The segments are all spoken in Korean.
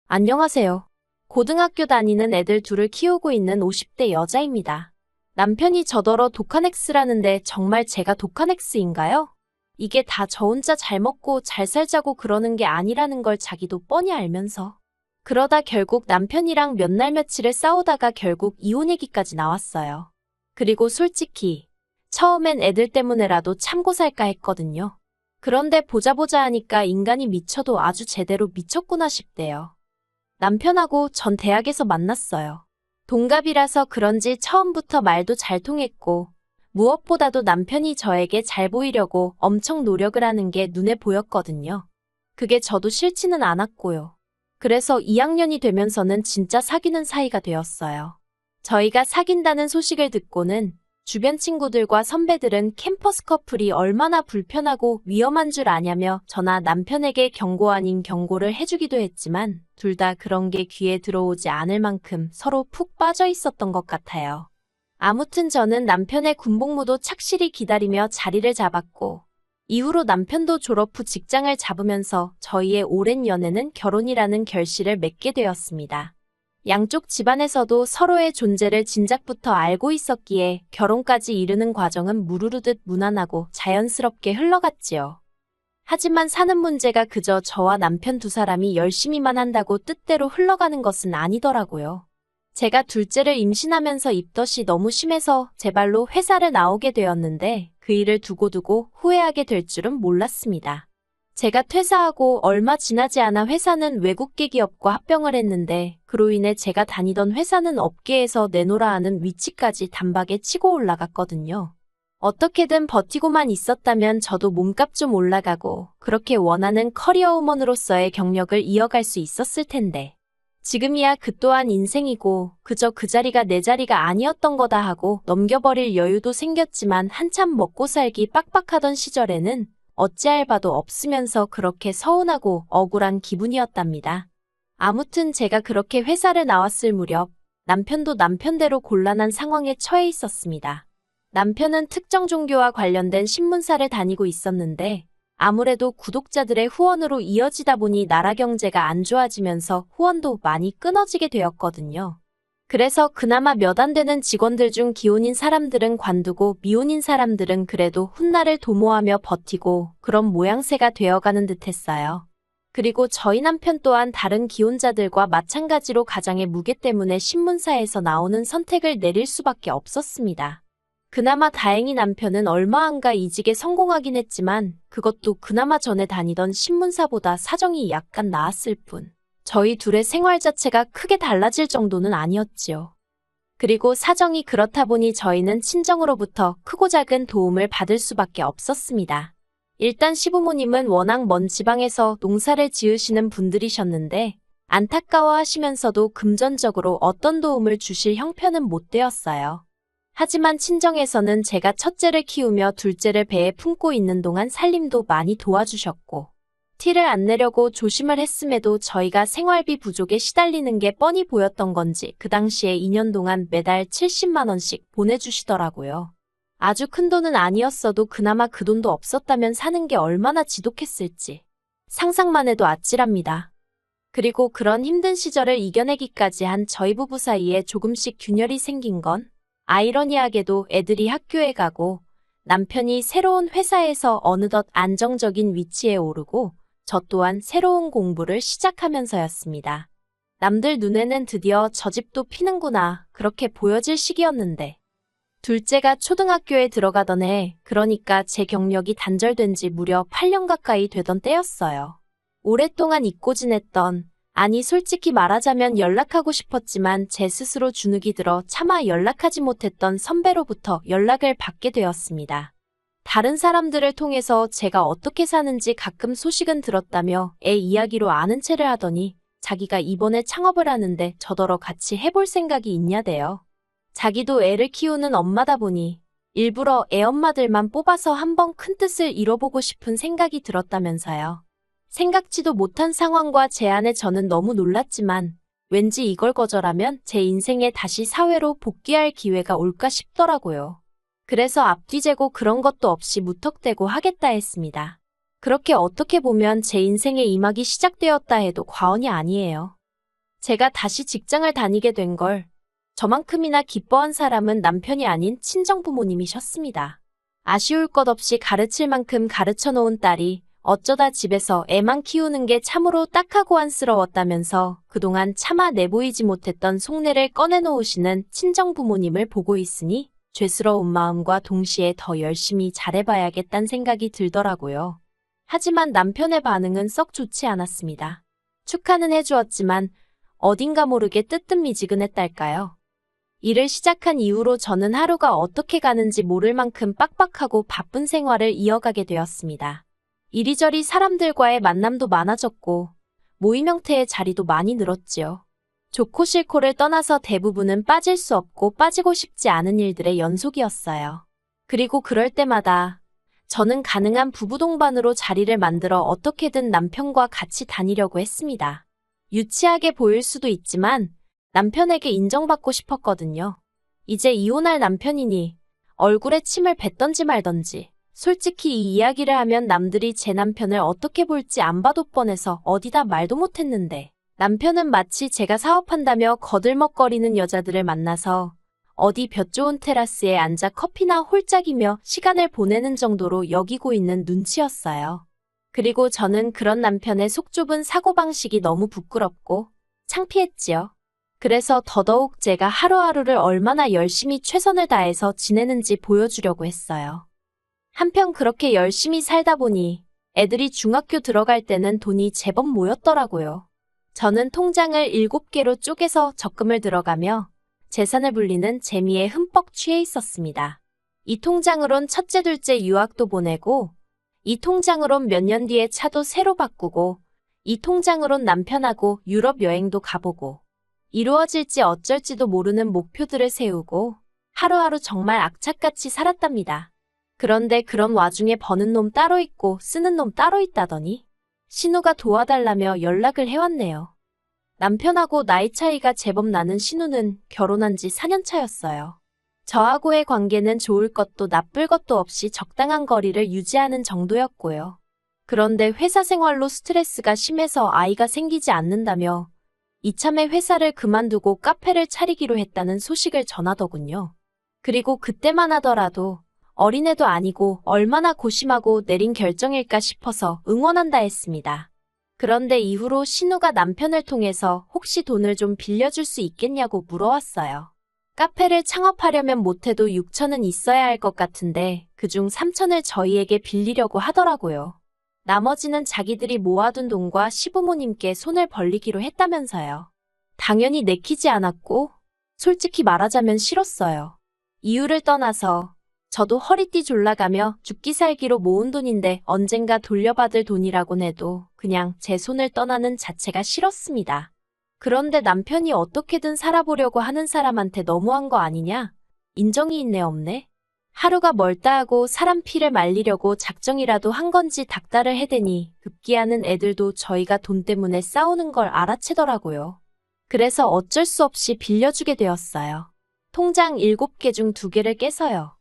안녕하세요. 고등학교 다니는 애들 둘을 키우고 있는 50대 여자입니다. 남편이 저더러 독한 X라는데 정말 제가 독한 X인가요? 이게 다 저 혼자 잘 먹고 잘 살자고 그러는 게 아니라는 걸 자기도 뻔히 알면서. 그러다 결국 남편이랑 몇 날 며칠을 싸우다가 결국 이혼 얘기까지 나왔어요. 그리고 솔직히 처음엔 애들 때문에라도 참고 살까 했거든요. 그런데 보자 하니까 인간이 미쳐도 아주 제대로 미쳤구나 싶대요. 남편하고 전 대학에서 만났어요. 동갑이라서 그런지 처음부터 말도 잘 통했고, 무엇보다도 남편이 저에게 잘 보이려고 엄청 노력을 하는 게 눈에 보였거든요. 그게 저도 싫지는 않았고요. 그래서 2학년이 되면서는 진짜 사귀는 사이가 되었어요. 저희가 사귄다는 소식을 듣고는 주변 친구들과 선배들은 캠퍼스 커플이 얼마나 불편하고 위험한 줄 아냐며 저나 남편에게 경고 아닌 경고를 해주기도 했지만 둘 다 그런 게 귀에 들어오지 않을 만큼 서로 푹 빠져 있었던 것 같아요. 아무튼 저는 남편의 군복무도 착실히 기다리며 자리를 잡았고 이후로 남편도 졸업 후 직장을 잡으면서 저희의 오랜 연애는 결혼이라는 결실을 맺게 되었습니다. 양쪽 집안에서도 서로의 존재를 진작부터 알고 있었기에 결혼까지 이르는 과정은 무르르듯 무난하고 자연스럽게 흘러갔지요. 하지만 사는 문제가 그저 저와 남편 두 사람이 열심히만 한다고 뜻대로 흘러가는 것은 아니더라고요. 제가 둘째를 임신하면서 입덧이 너무 심해서 제 발로 회사를 나오게 되었는데 그 일을 두고두고 후회하게 될 줄은 몰랐습니다. 제가 퇴사하고 얼마 지나지 않아 회사는 외국계 기업과 합병을 했는데 그로 인해 제가 다니던 회사는 업계에서 내놓으라 하는 위치까지 단박에 치고 올라갔거든요. 어떻게든 버티고만 있었다면 저도 몸값 좀 올라가고 그렇게 원하는 커리어우먼으로서의 경력을 이어갈 수 있었을 텐데 지금이야 그 또한 인생이고 그저 그 자리가 내 자리가 아니었던 거다 하고 넘겨버릴 여유도 생겼지만 한참 먹고 살기 빡빡하던 시절에는 어찌할 바도 없으면서 그렇게 서운하고 억울한 기분이었답니다. 아무튼 제가 그렇게 회사를 나왔을 무렵 남편도 남편대로 곤란한 상황에 처해 있었습니다. 남편은 특정 종교와 관련된 신문사를 다니고 있었는데 아무래도 구독자들의 후원으로 이어지다 보니 나라 경제가 안 좋아지면서 후원도 많이 끊어지게 되었거든요. 그래서 그나마 몇 안 되는 직원들 중 기혼인 사람들은 관두고 미혼인 사람들은 그래도 훗날을 도모하며 버티고 그런 모양새가 되어가는 듯했어요. 그리고 저희 남편 또한 다른 기혼자들과 마찬가지로 가장의 무게 때문에 신문사에서 나오는 선택을 내릴 수밖에 없었습니다. 그나마 다행히 남편은 얼마 안가 이직에 성공하긴 했지만 그것도 그나마 전에 다니던 신문사보다 사정이 약간 나았을 뿐. 저희 둘의 생활 자체가 크게 달라질 정도는 아니었지요. 그리고 사정이 그렇다 보니 저희는 친정으로부터 크고 작은 도움을 받을 수밖에 없었습니다. 일단 시부모님은 워낙 먼 지방에서 농사를 지으시는 분들이셨는데 안타까워하시면서도 금전적으로 어떤 도움을 주실 형편은 못 되었어요. 하지만 친정에서는 제가 첫째를 키우며 둘째를 배에 품고 있는 동안 살림도 많이 도와주셨고 티를 안 내려고 조심을 했음에도 저희가 생활비 부족에 시달리는 게 뻔히 보였던 건지 그 당시에 2년 동안 매달 70만 원씩 보내주시더라고요. 아주 큰 돈은 아니었어도 그나마 그 돈도 없었다면 사는 게 얼마나 지독했을지 상상만 해도 아찔합니다. 그리고 그런 힘든 시절을 이겨내기까지 한 저희 부부 사이에 조금씩 균열이 생긴 건 아이러니하게도 애들이 학교에 가고 남편이 새로운 회사에서 어느덧 안정적인 위치에 오르고 저 또한 새로운 공부를 시작하면서였습니다. 남들 눈에는 드디어 저 집도 피는구나 그렇게 보여질 시기였는데 둘째가 초등학교에 들어가던 해 그러니까 제 경력이 단절된 지 무려 8년 가까이 되던 때였어요. 오랫동안 잊고 지냈던 아니 솔직히 말하자면 연락하고 싶었지만 제 스스로 주눅이 들어 차마 연락하지 못했던 선배로부터 연락을 받게 되었습니다. 다른 사람들을 통해서 제가 어떻게 사는지 가끔 소식은 들었다며 애 이야기로 아는 체를 하더니 자기가 이번에 창업을 하는데 저더러 같이 해볼 생각이 있냐대요. 자기도 애를 키우는 엄마다 보니 일부러 애 엄마들만 뽑아서 한번 큰 뜻을 이뤄보고 싶은 생각이 들었다면서요. 생각지도 못한 상황과 제안에 저는 너무 놀랐지만 왠지 이걸 거절하면 제 인생에 다시 사회로 복귀할 기회가 올까 싶더라고요. 그래서 앞뒤 재고 그런 것도 없이 무턱대고 하겠다 했습니다. 그렇게 어떻게 보면 제 인생의 이막이 시작되었다 해도 과언이 아니에요. 제가 다시 직장을 다니게 된 걸 저만큼이나 기뻐한 사람은 남편이 아닌 친정부모님이셨습니다. 아쉬울 것 없이 가르칠 만큼 가르쳐 놓은 딸이 어쩌다 집에서 애만 키우는 게 참으로 딱하고 안쓰러웠다면서 그동안 차마 내보이지 못했던 속내를 꺼내놓으시는 친정부모님을 보고 있으니 죄스러운 마음과 동시에 더 열심히 잘해봐야겠다는 생각이 들더라고요. 하지만 남편의 반응은 썩 좋지 않았습니다. 축하는 해주었지만 어딘가 모르게 뜨뜻미지근했달까요. 일을 시작한 이후로 저는 하루가 어떻게 가는지 모를 만큼 빡빡하고 바쁜 생활을 이어가게 되었습니다. 이리저리 사람들과의 만남도 많아졌고 모임 형태의 자리도 많이 늘었지요. 좋고 싫고를 떠나서 대부분은 빠질 수 없고 빠지고 싶지 않은 일들의 연속이었어요. 그리고 그럴 때마다 저는 가능한 부부 동반으로 자리를 만들어 어떻게든 남편과 같이 다니려고 했습니다. 유치하게 보일 수도 있지만 남편에게 인정받고 싶었거든요. 이제 이혼할 남편이니 얼굴에 침을 뱉던지 말던지 솔직히 이 이야기를 하면 남들이 제 남편을 어떻게 볼지 안 봐도 뻔해서 어디다 말도 못했는데 남편은 마치 제가 사업한다며 거들먹거리는 여자들을 만나서 어디 볕 좋은 테라스에 앉아 커피나 홀짝이며 시간을 보내는 정도로 여기고 있는 눈치였어요. 그리고 저는 그런 남편의 속 좁은 사고방식이 너무 부끄럽고 창피했지요. 그래서 더더욱 제가 하루하루를 얼마나 열심히 최선을 다해서 지내는지 보여주려고 했어요. 한편 그렇게 열심히 살다 보니 애들이 중학교 들어갈 때는 돈이 제법 모였더라고요. 저는 통장을 7개로 쪼개서 적금을 들어가며 재산을 불리는 재미에 흠뻑 취해 있었습니다. 이 통장으론 첫째, 둘째 유학도 보내고 이 통장으론 몇 년 뒤에 차도 새로 바꾸고 이 통장으론 남편하고 유럽 여행도 가보고 이루어질지 어쩔지도 모르는 목표들을 세우고 하루하루 정말 악착같이 살았답니다. 그런데 그런 와중에 버는 놈 따로 있고 쓰는 놈 따로 있다더니 신우가 도와달라며 연락을 해왔네요. 남편하고 나이 차이가 제법 나는 신우는 결혼한 지 4년 차였어요. 저하고의 관계는 좋을 것도 나쁠 것도 없이 적당한 거리를 유지하는 정도였고요. 그런데 회사 생활로 스트레스가 심해서 아이가 생기지 않는다며 이참에 회사를 그만두고 카페를 차리기로 했다는 소식을 전하더군요. 그리고 그때만 하더라도 어린애도 아니고 얼마나 고심하고 내린 결정일까 싶어서 응원한다 했습니다. 그런데 이후로 신우가 남편을 통해서 혹시 돈을 좀 빌려줄 수 있겠냐고 물어왔어요. 카페를 창업하려면 못해도 6천은 있어야 할 것 같은데 그중 3천을 저희에게 빌리려고 하더라고요. 나머지는 자기들이 모아둔 돈과 시부모님께 손을 벌리기로 했다면서요. 당연히 내키지 않았고 솔직히 말하자면 싫었어요. 이유를 떠나서 저도 허리띠 졸라가며 죽기 살기로 모은 돈인데 언젠가 돌려받을 돈이라곤 해도 그냥 제 손을 떠나는 자체가 싫었습니다. 그런데 남편이 어떻게든 살아보려고 하는 사람한테 너무한 거 아니냐? 인정이 있네 없네? 하루가 멀다 하고 사람 피를 말리려고 작정이라도 한 건지 닥달을 해대니 급기야는 애들도 저희가 돈 때문에 싸우는 걸 알아채더라고요. 그래서 어쩔 수 없이 빌려주게 되었어요. 통장 7개 중 2개를 깨서요.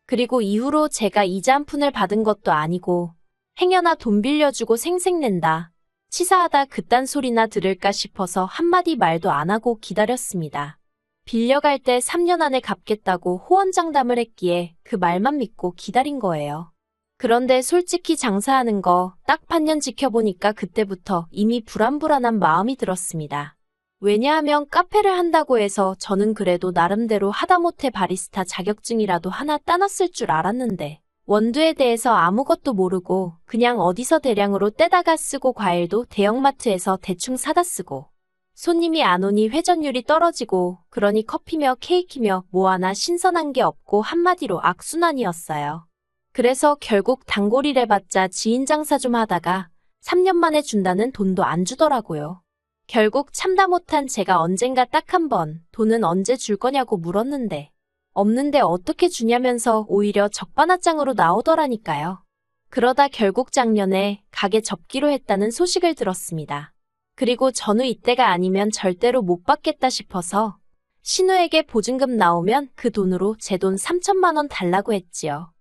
그리고 이후로 제가 이자 한 푼을 받은 것도 아니고 행여나 돈 빌려주고 생색낸다, 치사하다 그딴 소리나 들을까 싶어서 한마디 말도 안 하고 기다렸습니다. 빌려갈 때 3년 안에 갚겠다고 호언장담을 했기에 그 말만 믿고 기다린 거예요. 그런데 솔직히 장사하는 거 딱 반년 지켜보니까 그때부터 이미 불안불안한 마음이 들었습니다. 왜냐하면 카페를 한다고 해서 저는 그래도 나름대로 하다못해 바리스타 자격증이라도 하나 따놨을 줄 알았는데 원두에 대해서 아무것도 모르고 그냥 어디서 대량으로 떼다가 쓰고 과일도 대형마트에서 대충 사다 쓰고 손님이 안 오니 회전율이 떨어지고 그러니 커피며 케이크며 뭐 하나 신선한 게 없고 한마디로 악순환이었어요. 그래서 결국 단골이래 봤자 지인 장사 좀 하다가 3년 만에 준다는 돈도 안 주더라고요. 결국 참다 못한 제가 언젠가 딱 한 번 돈은 언제 줄 거냐고 물었는데 없는데 어떻게 주냐면서 오히려 적반하장으로 나오더라니까요. 그러다 결국 작년에 가게 접기로 했다는 소식을 들었습니다. 그리고 전후 이때가 아니면 절대로 못 받겠다 싶어서 신우에게 보증금 나오면 그 돈으로 제 돈 3천만 원 달라고 했지요.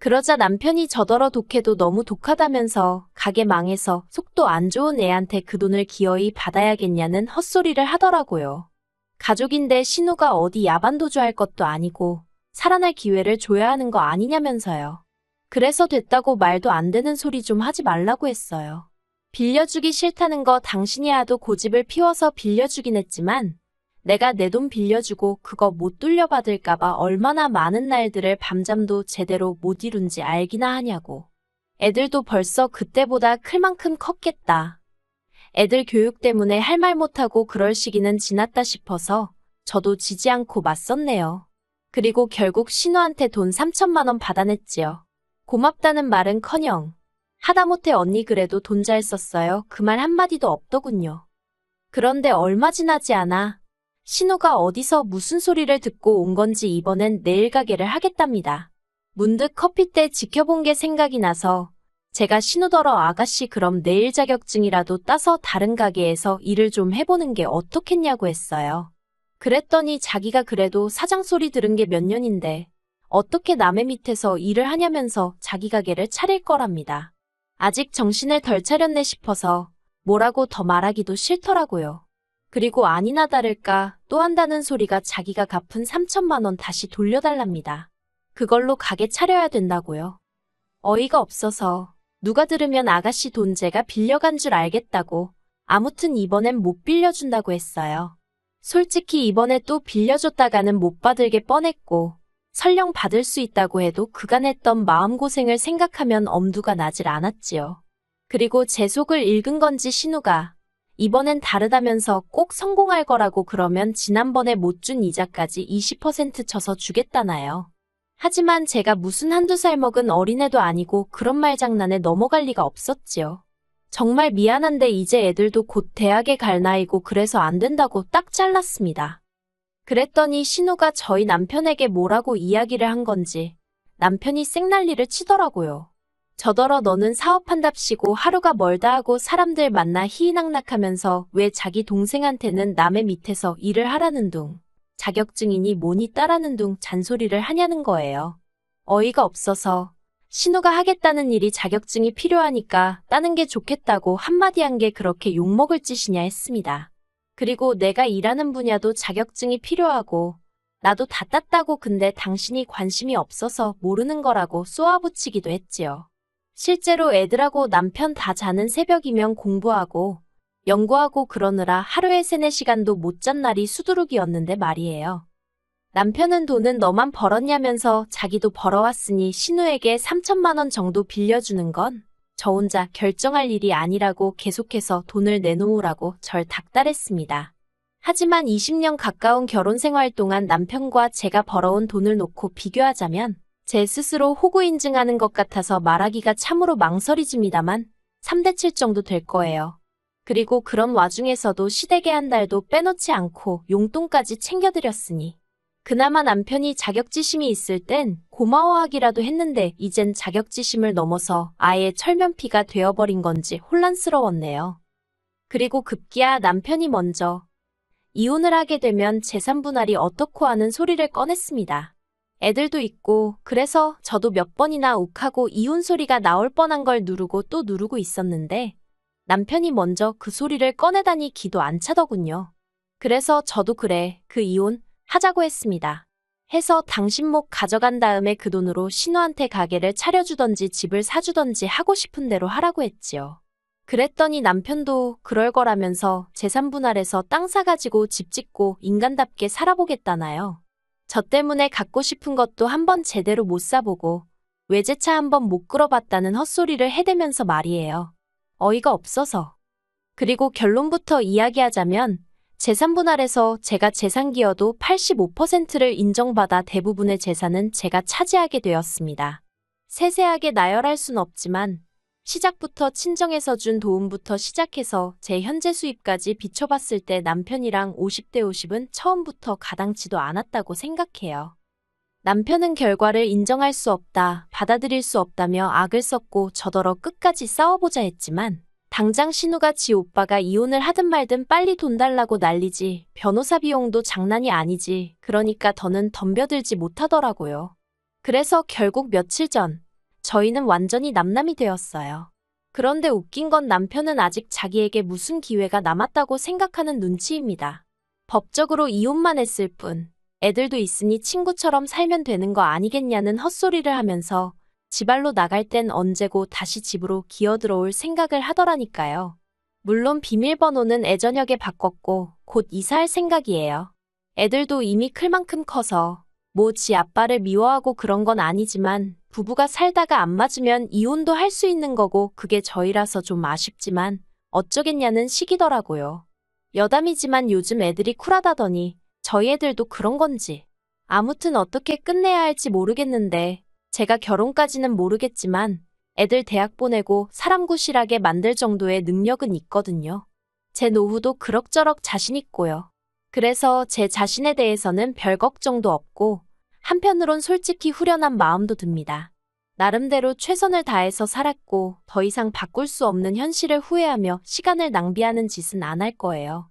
그러자 남편이 저더러 독해도 너무 독하다면서 가게 망해서 속도 안 좋은 애한테 그 돈을 기어이 받아야겠냐는 헛소리를 하더라고요. 가족인데 신우가 어디 야반도주할 것도 아니고 살아날 기회를 줘야 하는 거 아니냐면서요. 그래서 됐다고 말도 안 되는 소리 좀 하지 말라고 했어요. 빌려주기 싫다는 거 당신이 하도 고집을 피워서 빌려주긴 했지만 내가 내 돈 빌려주고 그거 못 돌려받을까봐 얼마나 많은 날들을 밤잠도 제대로 못 이룬지 알기나 하냐고. 애들도 벌써 그때보다 클 만큼 컸겠다. 애들 교육 때문에 할 말 못하고 그럴 시기는 지났다 싶어서 저도 지지 않고 맞섰네요. 그리고 결국 신우한테 돈 3천만 원 받아냈지요. 고맙다는 말은커녕 하다못해 언니 그래도 돈 잘 썼어요. 그 말 한마디도 없더군요. 그런데 얼마 지나지 않아 신우가 어디서 무슨 소리를 듣고 온 건지 이번엔 네일 가게를 하겠답니다. 문득 커피 때 지켜본 게 생각이 나서 제가 신우더러 아가씨 그럼 네일 자격증이라도 따서 다른 가게에서 일을 좀 해보는 게 어떻겠냐고 했어요. 그랬더니 자기가 그래도 사장 소리 들은 게 몇 년인데 어떻게 남의 밑에서 일을 하냐면서 자기 가게를 차릴 거랍니다. 아직 정신을 덜 차렸네 싶어서 뭐라고 더 말하기도 싫더라고요. 그리고 아니나 다를까 또 한다는 소리가 자기가 갚은 3천만 원 다시 돌려달랍니다. 그걸로 가게 차려야 된다고요. 어이가 없어서 누가 들으면 아가씨 돈 제가 빌려간 줄 알겠다고 아무튼 이번엔 못 빌려준다고 했어요. 솔직히 이번에 또 빌려줬다가는 못 받을 게 뻔했고 설령 받을 수 있다고 해도 그간 했던 마음고생을 생각하면 엄두가 나질 않았지요. 그리고 제 속을 읽은 건지 신우가 이번엔 다르다면서 꼭 성공할 거라고 그러면 지난번에 못 준 이자까지 20% 쳐서 주겠다나요. 하지만 제가 무슨 한두 살 먹은 어린애도 아니고 그런 말장난에 넘어갈 리가 없었지요. 정말 미안한데 이제 애들도 곧 대학에 갈 나이고 그래서 안 된다고 딱 잘랐습니다. 그랬더니 신우가 저희 남편에게 뭐라고 이야기를 한 건지 남편이 쌩난리를 치더라고요. 저더러 너는 사업한답시고 하루가 멀다 하고 사람들 만나 희희낙낙하면서 왜 자기 동생한테는 남의 밑에서 일을 하라는 둥, 자격증이니 뭐니 따라는 둥 잔소리를 하냐는 거예요. 어이가 없어서 신우가 하겠다는 일이 자격증이 필요하니까 따는 게 좋겠다고 한마디 한 게 그렇게 욕먹을 짓이냐 했습니다. 그리고 내가 일하는 분야도 자격증이 필요하고 나도 다 땄다고 근데 당신이 관심이 없어서 모르는 거라고 쏘아붙이기도 했지요. 실제로 애들하고 남편 다 자는 새벽이면 공부하고 연구하고 그러느라 하루에 3-4시간도 못 잔 날이 수두룩이었는데 말이에요. 남편은 돈은 너만 벌었냐면서 자기도 벌어왔으니 신우에게 3천만 원 정도 빌려주는 건 저 혼자 결정할 일이 아니라고 계속해서 돈을 내놓으라고 절 닥달했습니다. 하지만 20년 가까운 결혼 생활 동안 남편과 제가 벌어온 돈을 놓고 비교하자면 제 스스로 호구 인증하는 것 같아서 말하기가 참으로 망설이집니다만 3대 7 정도 될 거예요. 그리고 그런 와중에서도 시댁에 한 달도 빼놓지 않고 용돈까지 챙겨드렸으니 그나마 남편이 자격지심이 있을 땐 고마워하기라도 했는데 이젠 자격지심을 넘어서 아예 철면피가 되어버린 건지 혼란스러웠네요. 그리고 급기야 남편이 먼저 이혼을 하게 되면 재산 분할이 어떻고 하는 소리를 꺼냈습니다. 애들도 있고 그래서 저도 몇 번이나 욱하고 이혼 소리가 나올 뻔한 걸 누르고 또 누르고 있었는데 남편이 먼저 그 소리를 꺼내다니 기도 안 차더군요. 그래서 저도 그래 그 이혼 하자고 했습니다. 해서 당신 목 가져간 다음에 그 돈으로 신우한테 가게를 차려주던지 집을 사주던지 하고 싶은 대로 하라고 했지요. 그랬더니 남편도 그럴 거라면서 재산 분할해서 땅 사가지고 집 짓고 인간답게 살아보겠다나요. 저 때문에 갖고 싶은 것도 한번 제대로 못 사보고 외제차 한번 못 끌어봤다는 헛소리를 해대면서 말이에요. 어이가 없어서. 그리고 결론부터 이야기하자면 재산 분할에서 제가 재산기여도 85%를 인정받아 대부분의 재산은 제가 차지하게 되었습니다. 세세하게 나열할 순 없지만 시작부터 친정에서 준 도움부터 시작해서 제 현재 수입까지 비춰봤을 때 남편이랑 50대 50은 처음부터 가당치도 않았다고 생각해요. 남편은 결과를 인정할 수 없다, 받아들일 수 없다며 악을 썼고 저더러 끝까지 싸워보자 했지만 당장 신우가 지 오빠가 이혼을 하든 말든 빨리 돈 달라고 난리지 변호사 비용도 장난이 아니지 그러니까 더는 덤벼들지 못하더라고요. 그래서 결국 며칠 전 저희는 완전히 남남이 되었어요. 그런데 웃긴 건 남편은 아직 자기에게 무슨 기회가 남았다고 생각하는 눈치입니다. 법적으로 이혼만 했을 뿐 애들도 있으니 친구처럼 살면 되는 거 아니겠냐는 헛소리를 하면서 지발로 나갈 땐 언제고 다시 집으로 기어들어올 생각을 하더라니까요. 물론 비밀번호는 애저녁에 바꿨고 곧 이사할 생각이에요. 애들도 이미 클 만큼 커서 뭐 지 아빠를 미워하고 그런 건 아니지만 부부가 살다가 안 맞으면 이혼도 할 수 있는 거고 그게 저희라서 좀 아쉽지만 어쩌겠냐는 시기더라고요. 여담이지만 요즘 애들이 쿨하다더니 저희 애들도 그런 건지. 아무튼 어떻게 끝내야 할지 모르겠는데 제가 결혼까지는 모르겠지만 애들 대학 보내고 사람 구실하게 만들 정도의 능력은 있거든요. 제 노후도 그럭저럭 자신 있고요. 그래서 제 자신에 대해서는 별 걱정도 없고 한편으론 솔직히 후련한 마음도 듭니다. 나름대로 최선을 다해서 살았고 더 이상 바꿀 수 없는 현실을 후회하며 시간을 낭비하는 짓은 안 할 거예요.